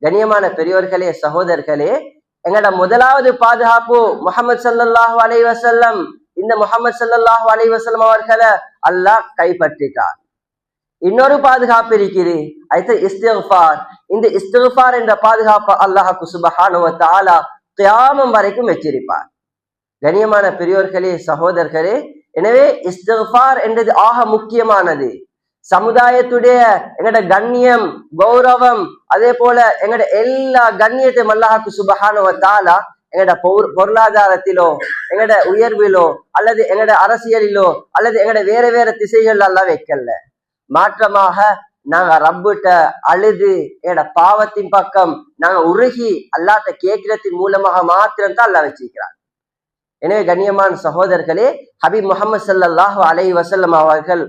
கண்ணியமான பெரியோர்களே, சகோதரர்களே, எங்கட முதலாவது பாதுகாப்பு முஹம்மது ஸல்லல்லாஹு அலைஹி வஸல்லம். இந்த முஹம்மது ஸல்லல்லாஹு அலைஹி வஸல்லம் அவர்களை அல்லாஹ் கைப்பற்றிட்டார். இன்னொரு பாதுகாப்பு இருக்குது, அது இஸ்திக்ஃபார். இந்த இஸ்திக்ஃபார் என்ற பாதுகாப்பு அல்லாஹ் சுப்ஹானஹு வ தஆலா கியாமம் வரைக்கும் வச்சிருப்பார். கண்ணியமான பெரியோர்களே, சகோதரர்களே, எனவே இஸ்திக்ஃபார் என்றது ஆக முக்கியமானது. சமுதாயத்துடைய எங்கட கண்ணியம், கௌரவம், அதே போல எங்கட எல்லா கண்ணியத்தையும் அல்லாஹ் சுப்ஹானஹு வ தஆலா எங்கட பொருளாதாரத்திலோ, எங்கட உயர்விலோ, அல்லது எங்கட அரசியலிலோ, அல்லது எங்கட வேற வேற திசைகள் எல்லாம் வைக்கல. மாற்றமாக நாங்க ரப்புட்ட அழுது எங்கட பாவத்தின் பக்கம் நாங்க உருகி அல்லாஹ்ட்ட கேட்கிறதின் மூலமாக மாத்திரம் தான் அல்லாஹ் வச்சிருக்கிறார். எனவே கண்ணியமான சகோதரர்களே, ஹபீப் முஹம்மது ஸல்லல்லாஹு அலைஹி வஸல்லம் அவர்கள்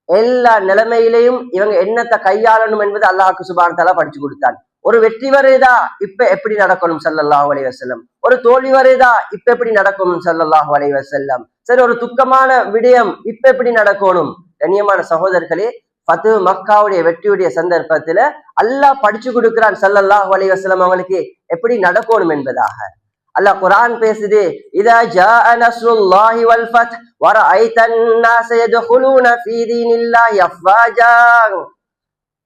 எல்லா நிலைமையிலையும் இவங்க என்னத்தை கையாளணும் என்பது அல்லாஹ் சுப்ஹானஹு வ தஆலா படிச்சு கொடுத்தான். ஒரு வெற்றி வருதா, இப்ப எப்படி நடக்கணும் ஸல்லல்லாஹு அலைஹி வஸல்லம். ஒரு தோல்வி வருதா, இப்ப எப்படி நடக்கணும் ஸல்லல்லாஹு அலைஹி வஸல்லம். சரி, ஒரு துக்கமான விடயம் இப்ப எப்படி நடக்கணும். கண்ணியமான சகோதரர்களே, ஃபத்ஹு மக்காவுடைய வெற்றியுடைய சந்தர்ப்பத்துல அல்லாஹ் படிச்சு கொடுக்கிறான் ஸல்லல்லாஹு அலைஹி வஸல்லம் அவங்களுக்கு எப்படி நடக்கணும் என்பதாக. அல்லாஹ் குர்ஆன் பேசுது, இதா ஜாஅ நஸ்ருல்லாஹி வல் ஃபத்ஹ் வரஅய்தன் நாஸ யதுகுலூன ஃபீ தீனில்லாஹி அஃவாஜா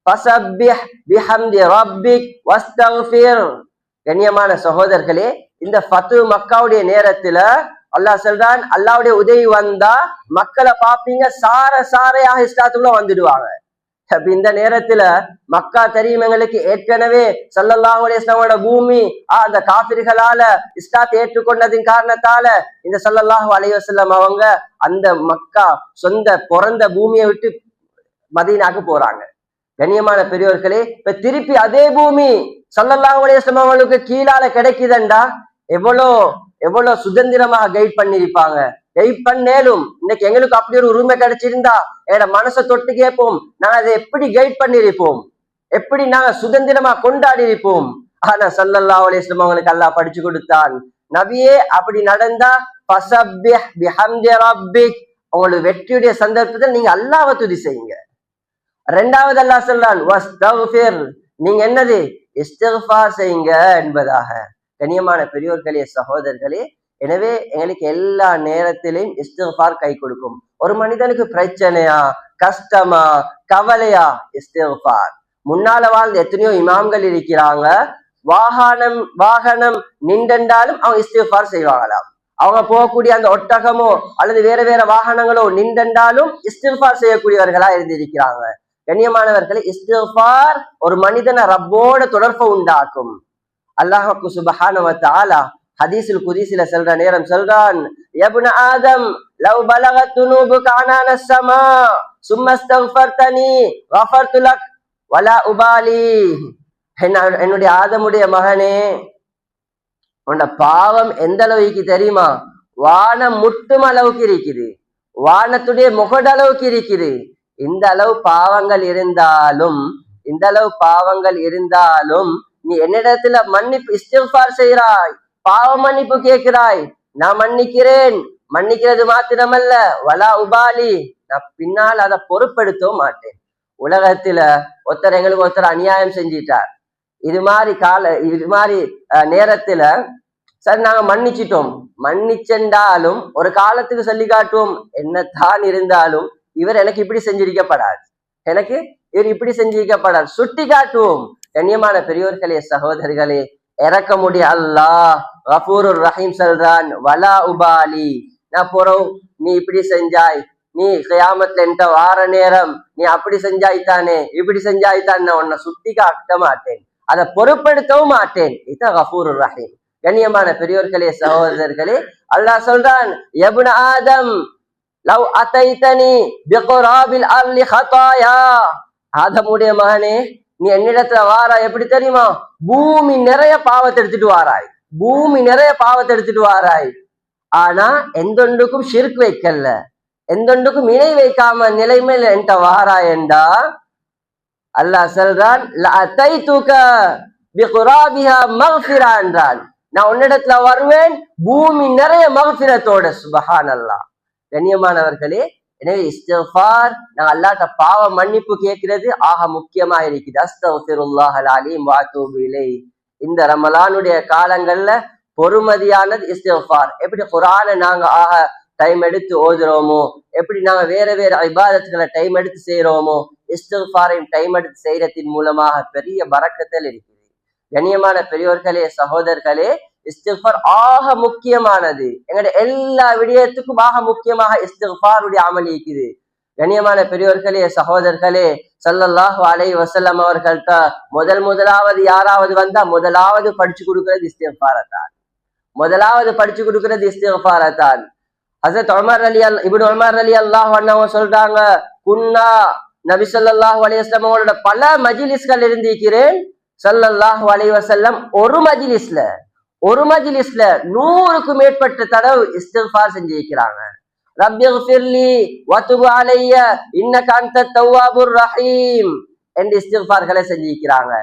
ஃபஸப்பிஹ் பிஹம்தி ரப்பிக் வஸ்தக்ஃபிர். கண்ணியமான சகோதரர்களே, இந்த ஃபத்ஹு மக்காவுடைய நேரத்துல அல்லாஹ் சொல்றான், அல்லாஹ்வுடைய உதவி வந்தா மக்களை பாப்பீங்க சாரையாக இஸ்லாத்துக்குள்ள வந்துடுவாங்க. இந்த நேரத்துல மக்கா தெரியும் எங்களுக்கு, ஏற்கனவே ஸல்லல்லாஹு அலைஹி வஸல்லம் பூமி அந்த காபிர்களால இஸ்லாத்தை ஏற்றுக்கொண்டதின் காரணத்தால இந்த ஸல்லல்லாஹு அலைஹி வஸல்லம் அவங்க அந்த மக்கா சொந்த பிறந்த பூமியை விட்டு மதீனாக்கு போறாங்க. கண்ணியமான பெரியோர்களே, இப்ப திருப்பி அதே பூமி ஸல்லல்லாஹு அலைஹி வஸல்லம் அவங்களுக்கு கீழால கிடைக்குதுண்டா எவ்வளவு சுதந்திரமாக கைட் பண்ணிருப்பாங்க. கைட் பண்ணேலும் இன்னைக்கு எங்களுக்கு அப்படி ஒரு உரிமை கிடைச்சிருந்தா எங்களோட மனசை தொட்டு கேட்போம், நாங்க அதை எப்படி கைட் பண்ணிருப்போம், எப்படி நாங்க சுதந்திரமா கொண்டாடி இருப்போம். ஆனா ஸல்லல்லாஹு அலைஹி வஸல்லம் அவங்களுக்கு அல்லாஹ் படிச்சு கொடுத்தான், நபியே அப்படி நடந்தா ஃபஸப்பிஹ் பிஹம்தி ரப்பிக், உங்களுக்கு வெற்றியுடைய சந்தர்ப்பத்தில் நீங்க அல்லாஹ்வை துதி செய்யுங்க. இரண்டாவது அல்லாஹ் சொல்றான் வஸ்தக்ஃபிர், நீங்க என்னது இஸ்திக்ஃபார் செய்யுங்க என்பதாக. கண்ணியமான பெரியோர்களே, சகோதரர்களே, எனவே எங்களுக்கு எல்லா நேரத்திலையும் இஸ்திக்ஃபார் கை கொடுக்கும். ஒரு மனிதனுக்கு பிரச்சனையா, கஷ்டமா, கவலையா, இஸ்திக்ஃபார். முன்னால வாழ்ந்த எத்தனையோ இமாம்கள் இருக்கிறாங்க, வாகனம் நின்றென்றாலும் அவங்க இஸ்திக்ஃபார் செய்வாங்களாம். அவங்க போகக்கூடிய அந்த ஒட்டகமோ அல்லது வேற வேற வாகனங்களோ நின்றென்றாலும் இஸ்திக்ஃபார் செய்யக்கூடியவர்களா இருந்திருக்கிறாங்க. கண்ணியமானவர்களே, இஸ்திக்ஃபார் ஒரு மனிதனை ரப்போட தொடர்பை உண்டாக்கும். அல்லாஹ் சுப்ஹானஹு வ தஆலா ஹதீஸுல் குதீஸில சொல்ற நேரம் சொல்றான், யப்ன ஆதம் லவ் பலகத் துனூபுக அனான ஸமா சும்ம இஸ்தக்ஃபர்தனி கஃபர்து லக் வலா உபாலி. என்னுடைய ஆதமுடைய மகனே, உன்ன பாவம் எந்த அளவுக்கு தெரியுமா, வானம் முட்டும் அளவுக்கு இருக்குது, வானத்துடைய முகடளவுக்கு இருக்குது. இந்த அளவு பாவங்கள் இருந்தாலும் நீ என்னிடத்துல மன்னிப்பு இஸ்திக்ஃபார் செய்கிறாய், பாவ மன்னிப்பு கேட்கிறாய், நான் மன்னிக்கிறேன். மன்னிக்கிறது மாத்திரமல்ல, வலா உபாலி, நான் பின்னால் அதை பொறுப்பெடுத்தவும் மாட்டேன். உலகத்துல எங்களுக்கு ஒருத்தர் அநியாயம் செஞ்சிட்டார், இது மாதிரி நேரத்துல சரி நாங்க மன்னிச்சென்றாலும் ஒரு காலத்துக்கு சொல்லி காட்டுவோம், என்னத்தான் இருந்தாலும் இவர் எனக்கு இப்படி செஞ்சிருக்கப்படாது, சுட்டி காட்டுவோம். கண்ணியமான பெரியோர்களே, சகோதரர்களே, இறக்கமுடைய அல்லாஹ் கஃபூருர் ரஹீம் சொல்றான், வலா உபாலி, நான் போறோம் நீ இப்படி செஞ்சாய், நீ கியாமத்துல என்கிட்ட வார நேரம் நீ அப்படி செஞ்சாய்த்தானே இப்படி செஞ்சாய்த்தான், நான் உன்னை சுட்டி காட்ட மாட்டேன், அதை பொறுப்பெடுக்கவும் மாட்டேன். இதுதான் கஃபூருர் ரஹீம். கண்ணியமான பெரியோர்களே, சகோதரர்களே, அல்லாஹ் சொல்றான், யப்ன ஆதம் லவ் அதைதனி பிகுராபில் அர்லி ஹதாயா, ஆதமுடைய மகனே, நீ என்னிடத்துல வாராய் எப்படி தெரியுமா, பூமி நிறைய பாவத்தை எடுத்துட்டு வாராய், ஆனா எந்தொன்றுக்கும் ஷிர்க் வைக்கல, எந்தொன்றுக்கும் இணை வைக்காம நிலைமையில என்கிட்ட வாராய் என்றா அல்லாஹ் சொல்றான், லஅதைதுக பிகுராபிஹா மக்ஃபிரா என்றான், நான் உன்னிடத்துல வருவேன் பூமி நிறைய மக்ஃபிரத்தோட. சுப்ஹானல்லாஹ். கண்ணியமானவர்களே, எனவே இஸ்திக்ஃபார் நாங்க அல்லாஹ்ட்ட பாவ மன்னிப்பு கேட்கிறது ஆக முக்கியமாக இருக்குது. அஸ்தக்ஃபிருல்லாஹல் அலீம் வ அத்தூபு இலைஹ். இந்த ரமலானுடைய காலங்கள்ல பொறுமதியானது இஸ்திக்ஃபார். எப்படி குர்ஆனை நாங்க ஆக டைம் எடுத்து ஓதுறோமோ, எப்படி நாங்க வேற வேற இபாதத்துகளை டைம் எடுத்து செய்யறோமோ, இஸ்திக்ஃபாரையும் டைம் எடுத்து செய்யறதின் மூலமாக பெரிய பரக்கத்தில் இருக்குது. கண்ணியமான பெரியோர்களே, சகோதரர்களே, இஸ்திக்ஃபார் ஆக முக்கியமானது. எங்களுடைய எல்லா விடயத்துக்கும் ஆக முக்கியமாக இஸ்திக்ஃபாருடைய அமல் இருக்குது. கண்ணியமான பெரியோர்களே, சகோதரர்களே, ஸல்லல்லாஹு அலைஹி வஸல்லம் அவர்கள்ட்ட முதலாவது யாராவது வந்தா முதலாவது படிச்சு கொடுக்கிறது இஸ்திக்ஃபாரத்தான். முதலாவது படிச்சு கொடுக்கிறது இஸ்திக்ஃபாரத்தான். ஹஸரத் இப்னு உமர் ரலியல்லாஹு அன்ஹு சொல்றாங்க, குன்னா நபி ஸல்லல்லாஹு அலைஹி வஸல்லம் அவரோட பல மஜ்லிஸ்கள் இருந்திருக்கிறேன். ஸல்லல்லாஹு அலைஹி வஸல்லம் ஒரு மஜ்லிஸ்ல 100க்கும் மேற்பட்ட தடவை இஸ்திக்ஃபார் செஞ்சிருக்கிறாங்க. ரப்பிக்ஃபிர்லி வதுப் அலைய இன்னக அன்தத் தவ்வாபுர் ரஹீம் என்று இஸ்திக்ஃபார்களை செஞ்சிருக்கிறாங்க.